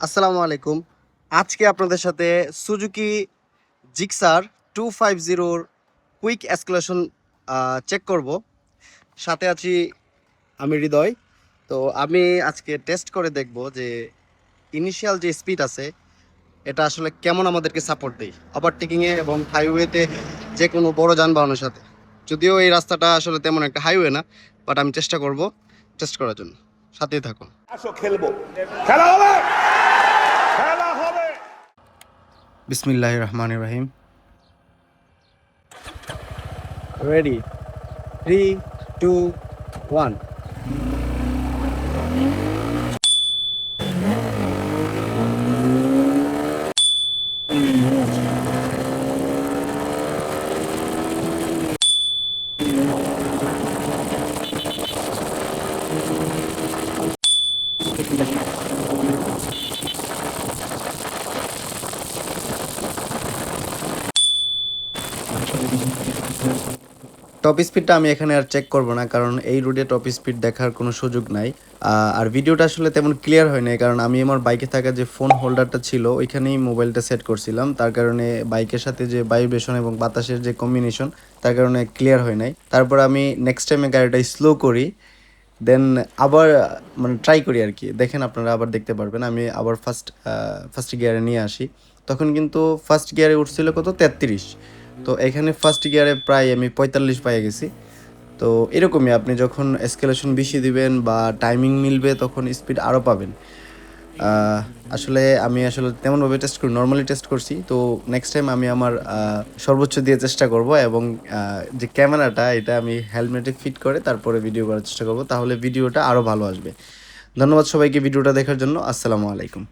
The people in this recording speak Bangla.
আসসালামু আলাইকুম। আজকে আপনাদের সাথে Suzuki Gixxer 250 quick acceleration check করব। সাথে আছি আমি হৃদয়। তো আমি আজকে টেস্ট করে দেখব যে ইনিশিয়াল যে স্পিড আছে এটা আসলে কেমন আমাদেরকে সাপোর্ট দেয় ওভারটেকিংয়ে এবং হাইওয়েতে যে কোনো বড় যানবাহনের সাথে। যদিও এই রাস্তাটা আসলে তেমন একটা হাইওয়ে না, বাট আমি চেষ্টা করব টেস্ট করার জন্য। সাথেই থাকুন। আসো খেলবো, খেলা হবে, খেলা হবে। বিসমিল্লাহির রহমানির রহিম। রেডি, 3, 2, 1। টপ স্পিডটা আমি এখানে আর চেক করব না, কারণ এই রুটে টপ স্পিড দেখার কোনো সুযোগ নাই। আর ভিডিওটা আসলে তেমন ক্লিয়ার হয় নাই, কারণ আমি আমার বাইকে থাকা যে ফোন হোল্ডারটা ছিল ওইখানেই মোবাইলটা সেট করছিলাম। তার কারণে বাইকের সাথে যে ভাইব্রেশন এবং বাতাসের যে কম্বিনেশন, তার কারণে ক্লিয়ার হয় নাই। তারপর আমি নেক্সট টাইমে গাড়িটা স্লো করি, দেন আবার মানে ট্রাই করি আর কি। দেখেন, আপনারা আবার দেখতে পারবেন আমি আবার ফার্স্ট গিয়ারে নিয়ে আসি। তখন কিন্তু ফার্স্ট গিয়ারে উঠছিল কত 33, তো এখানে ফার্স্ট গিয়ারে প্রায় আমি 45 পেয়ে গেছি। তো এরকমই আপনি যখন এসকেলেশন বেশি দিবেন বা টাইমিং মিলবে তখন স্পিড আরও পাবেন। আমি আসলে তেমনভাবে টেস্ট করি, নর্মালি টেস্ট করছি। তো নেক্সট টাইম আমি আমার সর্বোচ্চ দিয়ে চেষ্টা করব, এবং যে ক্যামেরাটা এটা আমি হেলমেটে ফিট করে তারপরে ভিডিও করার চেষ্টা করব, তাহলে ভিডিওটা আরও ভালো আসবে। ধন্যবাদ সবাইকে ভিডিওটা দেখার জন্য। আসসালামু আলাইকুম।